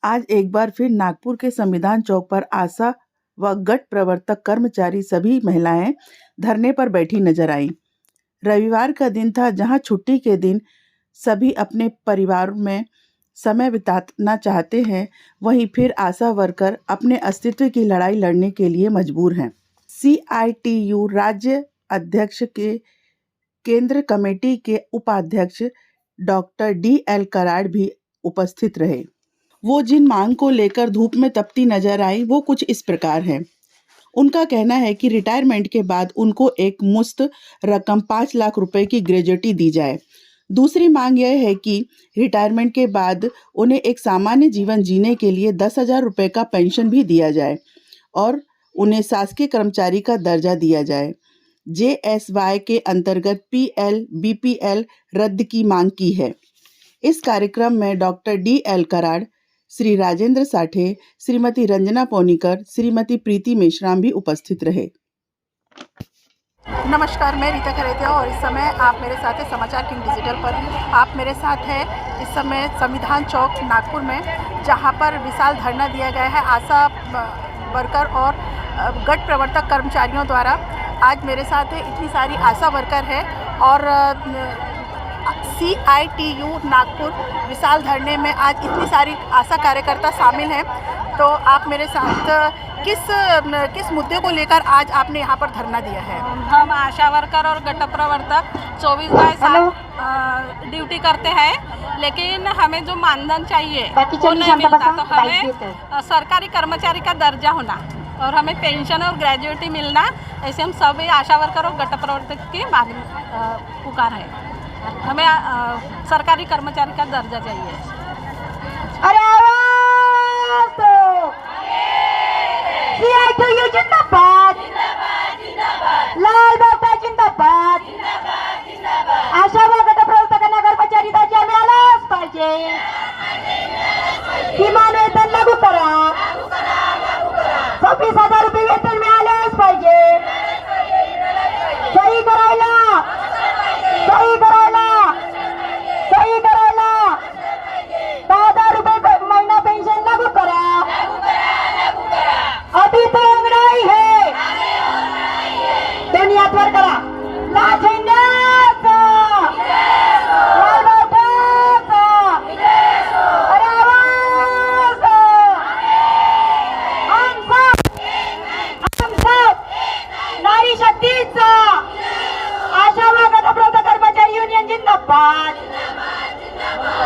आज एक बार फिर नागपुर के संविधान चौक पर आशा व गट प्रवर्तक कर्मचारी सभी महिलाएं धरने पर बैठी नजर आईं। रविवार का दिन था, जहां छुट्टी के दिन सभी अपने परिवार में समय बिताना चाहते हैं, वहीं फिर आशा वर्कर अपने अस्तित्व की लड़ाई लड़ने के लिए मजबूर हैं। CITU राज्य अध्यक्ष के केंद्र कमेटी के उपाध्यक्ष डॉक्टर DL कराड़ भी उपस्थित रहे। वो जिन मांग को लेकर धूप में तपती नजर आई वो कुछ इस प्रकार है। उनका कहना है कि रिटायरमेंट के बाद उनको एक मुश्त रकम 5 लाख रुपए की ग्रेजुटी दी जाए। दूसरी मांग यह है कि रिटायरमेंट के बाद उन्हें एक सामान्य जीवन जीने के लिए 10,000 रुपये का पेंशन भी दिया जाए और उन्हें शासकीय कर्मचारी का दर्जा दिया जाए। JSY के अंतर्गत PL BPL रद्द की मांग की है। इस कार्यक्रम में डॉक्टर DL कराड़, श्री राजेंद्र साठे, श्रीमती रंजना पौनीकर, श्रीमती प्रीति मेश्राम भी उपस्थित रहे। नमस्कार, मैं रीता खरेतिया और इस समय आप मेरे साथ हैं समाचार किंग डिजिटल पर। आप मेरे साथ हैं इस समय संविधान चौक नागपुर में, जहां पर विशाल धरना दिया गया है आशा वर्कर और गट प्रवर्तक कर्मचारियों द्वारा। आज मेरे साथ इतनी सारी आशा वर्कर है और CITU नागपुर विशाल धरने में आज इतनी सारी आशा कार्यकर्ता शामिल हैं। तो आप मेरे साथ किस मुद्दे को लेकर आज आपने यहाँ पर धरना दिया है? हम आशा वर्कर और गट प्रवर्तक 24/7 ड्यूटी करते हैं, लेकिन हमें जो मानधन चाहिए वो नहीं मिलता। तो हमें सरकारी कर्मचारी का दर्जा होना और हमें पेंशन और ग्रेजुटी मिलना, ऐसे हम सभी आशा वर्कर और गट प्रवर्तक की मांग पुकार है। हमें सरकारी कर्मचारी का दर्जा चाहिए। अरे आवाज दो। CITU जिंदाबाद, लाल बाबा जिंदाबाद, आशा व गट प्रवर्तकांना कर्मचारी दर्जा मिळालाच पाहिजे, किमान वेतन लागू करा, 26,000 रुपये वेतन मिळालेच पाहिजे, सही करायला 10,000 रुपये महीना पेंशन लागू करा। अभी तो अंगड़ाई है, दोन्ही हातवर करा। लाल झेंड्याचा, लाल बाबूचा, अरे आवाज दो। हम सब नारी शक्तीचा आशा व गट प्रवर्तक कर्मचारी यूनियन जिंदाबाद।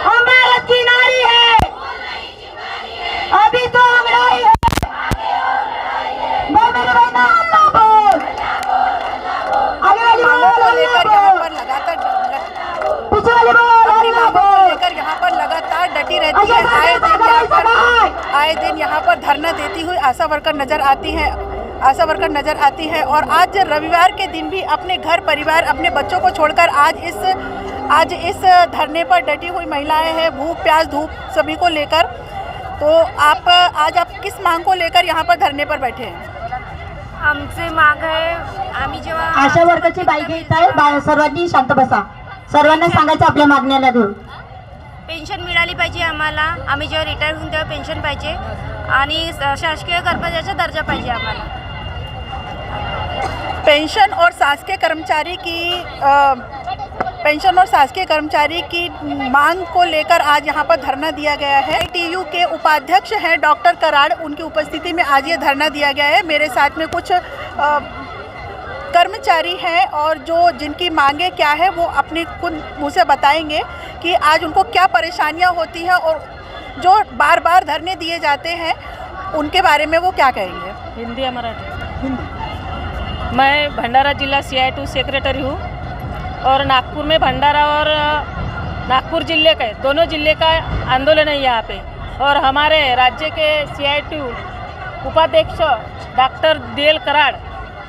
हम भारत की नारी है, अभी तो अंगड़ाई है। बोल मेरे बहना, अल्लाह बोल। आगे वाली बोल, अल्लाह बोल। पीछे वाली बोल, अल्लाह बोल। लेकर यहाँ पर लगातार डटी रहती है। आए दिन यहाँ पर धरना देती हुई आशा वर्कर नजर आती है और आज रविवार के दिन भी अपने घर परिवार, अपने बच्चों को छोड़कर आज इस धरने पर डटी हुई महिलाएं हैं, भूख प्यास धूप सभी को लेकर। तो आप किस मांग को लेकर यहाँ पर धरने पर बैठे हैं? आमचे माग आहे, आम्ही जेव्हा आशा वर्करची बाई घेत आहे, सर्वांनी शांत बसा, सर्वांना सांगायचं आपल्या मागण्याला घेऊन। पेन्शन मिळाली पाहिजे आम्हाला, आम्ही जेव्हा रिटायर होऊन तेव्हा पेन्शन पाहिजे आणि शासकीय कर्मचाऱ्याचा दर्जा पाहिजे आम्हाला। पेंशन और शासकीय कर्मचारी की मांग को लेकर आज यहाँ पर धरना दिया गया है। CITU के उपाध्यक्ष हैं डॉक्टर कराड़, उनकी उपस्थिति में आज ये धरना दिया गया है। मेरे साथ में कुछ कर्मचारी हैं और जिनकी मांगे क्या है वो अपने खुद मुँह से बताएंगे कि आज उनको क्या परेशानियाँ होती हैं और जो बार बार धरने दिए जाते हैं उनके बारे में वो क्या कहेंगे। हिंदी या मराठी? मैं भंडारा जिला CITU सेक्रेटरी हूँ और नागपुर में भंडारा और नागपुर जिले का दोनों जिले का आंदोलन है यहाँ पे। और हमारे राज्य के CITU उपाध्यक्ष डॉक्टर DL कराड़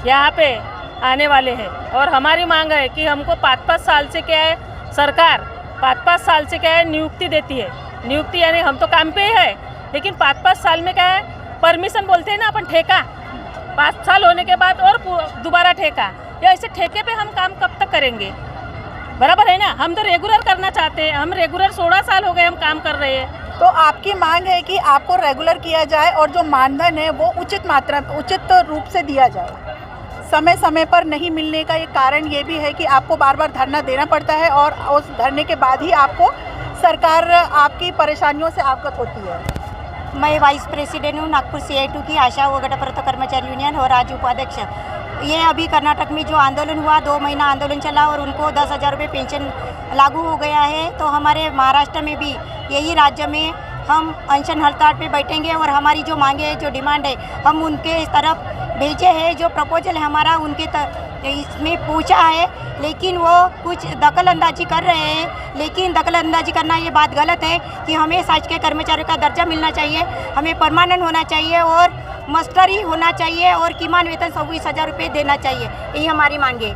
यहाँ पे आने वाले हैं और हमारी मांग है कि हमको 5-5 साल से क्या है, सरकार 5-5 साल से क्या है नियुक्ति देती है। नियुक्ति यानी हम तो काम पे ही है, लेकिन 5-5 साल में क्या है परमिशन बोलते हैं ना अपन, ठेका 5 साल होने के बाद और दोबारा ठेका, या ऐसे ठेके पे हम काम कब तक करेंगे? बराबर है ना। हम तो रेगुलर करना चाहते हैं, हम रेगुलर 16 साल हो गए हम काम कर रहे हैं, तो आपकी मांग है कि आपको रेगुलर किया जाए और जो मानधन है वो उचित रूप से दिया जाए। समय समय पर नहीं मिलने का एक कारण ये भी है कि आपको बार बार धरना देना पड़ता है और उस धरने के बाद ही आपको सरकार आपकी परेशानियों से अवगत होती है। मैं वाइस प्रेसिडेंट हूँ नागपुर CI2 की आशा व गठप्रवर्तक कर्मचारी यूनियन और आज उपाध्यक्ष। ये अभी कर्नाटक में जो आंदोलन हुआ, 2 महीना आंदोलन चला और उनको 10,000 रुपये पेंशन लागू हो गया है। तो हमारे महाराष्ट्र में भी यही राज्य में हम अनशन हड़ताल पे बैठेंगे और हमारी जो मांगे है, जो डिमांड है, हम उनके तरफ भेजे हैं। जो प्रपोजल है हमारा उनके इसमें पूछा है, लेकिन वो कुछ दखल अंदाजी कर रहे हैं। लेकिन दखल अंदाजी करना ये बात गलत है कि हमें शासकीय कर्मचारियों का दर्जा मिलना चाहिए, हमें परमानेंट होना चाहिए और मस्टरी होना चाहिए और किमान वेतन 24,000 रुपये देना चाहिए। यही हमारी मांगे।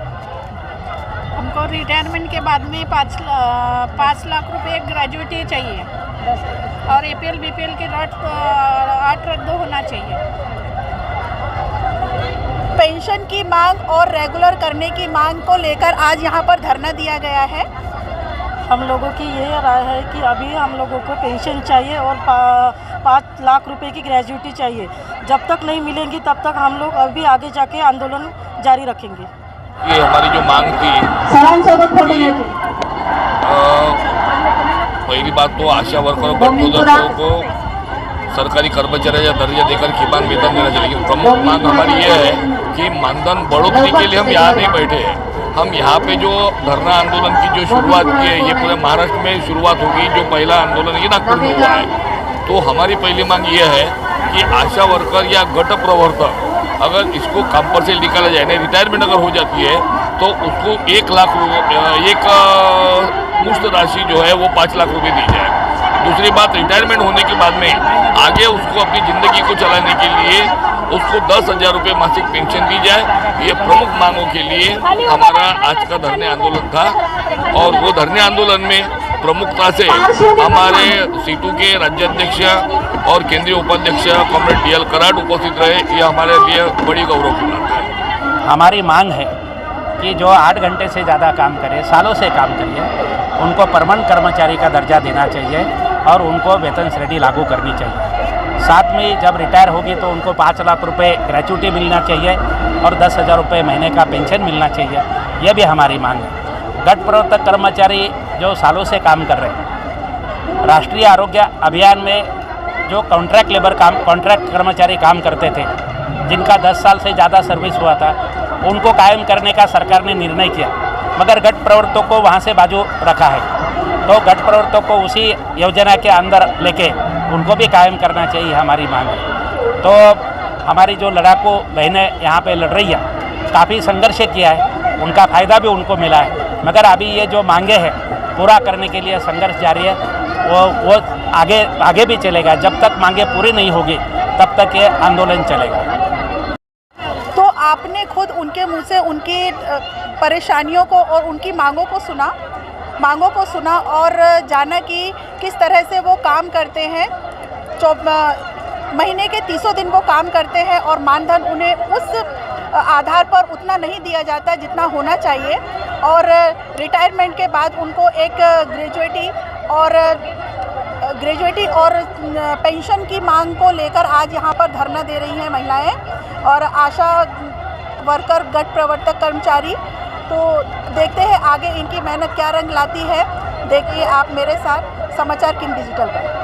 हमको रिटायरमेंट के बाद में 5 लाख रुपए ग्रेजुएटी चाहिए और APL BPL के 8 रद्द होना चाहिए। पेंशन की मांग और रेगुलर करने की मांग को लेकर आज यहाँ पर धरना दिया गया है। हम लोगों की ये राय है कि अभी हम लोगों को पेंशन चाहिए और 5 लाख रुपए की ग्रेजुएटी चाहिए। जब तक नहीं मिलेंगी तब तक हम लोग अभी आगे जाके आंदोलन जारी रखेंगे। ये हमारी जो मांग थी, पहली बात तो आशा वर्करों को सरकारी कर्मचारी दर्जा देकर किमान वेतन देना चाहिए। लेकिन प्रमुख मांग हमारी ये है कि मानधन बढ़ोतरी के लिए हम यहाँ नहीं बैठे हैं। हम यहाँ पे जो धरना आंदोलन की जो शुरुआत की है, ये पूरे महाराष्ट्र में शुरुआत होगी। जो पहला आंदोलन ये नागपुर में हुआ है। तो हमारी पहली मांग ये है कि आशा वर्कर या गट प्रवर्तक अगर इसको काम पर से निकाला जाए, नहीं रिटायरमेंट अगर हो जाती है तो उसको 1 लाख एक मुश्त राशि जो है वो 5 लाख रुपये दी जाए। दूसरी बात, रिटायरमेंट होने के बाद में आगे उसको अपनी ज़िंदगी को चलाने के लिए उसको 10,000 रुपये मासिक पेंशन दी जाए। ये प्रमुख मांगों के लिए हमारा आज का धरने आंदोलन था और वो धरने आंदोलन में प्रमुखता से हमारे सीटू के राज्याध्यक्ष और केंद्रीय उपाध्यक्ष कॉमरेड DL कराड उपस्थित रहे। ये हमारे लिए बड़ी गौरव की बात है। हमारी मांग है कि जो 8 घंटे से ज़्यादा काम करे, सालों से काम करिए, उनको परमानेंट कर्मचारी का दर्जा देना चाहिए और उनको वेतन श्रेणी लागू करनी चाहिए। साथ में जब रिटायर होगी तो उनको 5 लाख रुपए ग्रेच्युटी मिलना चाहिए और 10,000 रुपये महीने का पेंशन मिलना चाहिए। यह भी हमारी मांग है। गट प्रवर्तक कर्मचारी जो सालों से काम कर रहे हैं, राष्ट्रीय आरोग्य अभियान में जो कॉन्ट्रैक्ट कर्मचारी काम करते थे, जिनका 10 साल से ज़्यादा सर्विस हुआ था, उनको कायम करने का सरकार ने निर्णय किया, मगर गट प्रवर्तकों को वहाँ से बाजू रखा है। तो गट प्रवर्तकों को उसी योजना के अंदर लेके उनको भी कायम करना चाहिए, हमारी मांग है। तो हमारी जो लड़ाकू बहनें यहाँ पे लड़ रही है, काफ़ी संघर्ष किया है, उनका फ़ायदा भी उनको मिला है, मगर अभी ये जो मांगे हैं पूरा करने के लिए संघर्ष जारी है। वो आगे भी चलेगा। जब तक मांगे पूरी नहीं होगी तब तक ये आंदोलन चलेगा। तो आपने खुद उनके मुंह से उनकी परेशानियों को और उनकी मांगों को सुना और जाना कि किस तरह से वो काम करते हैं। महीने के 30 दिन वो काम करते हैं और मानधन उन्हें उस आधार पर उतना नहीं दिया जाता जितना होना चाहिए और रिटायरमेंट के बाद उनको एक ग्रेजुएटी और पेंशन की मांग को लेकर आज यहाँ पर धरना दे रही हैं महिलाएं और आशा वर्कर गट प्रवर्तक कर्मचारी। तो देखते हैं आगे इनकी मेहनत क्या रंग लाती है। देखिए आप मेरे साथ समाचार किंग डिजिटल पर।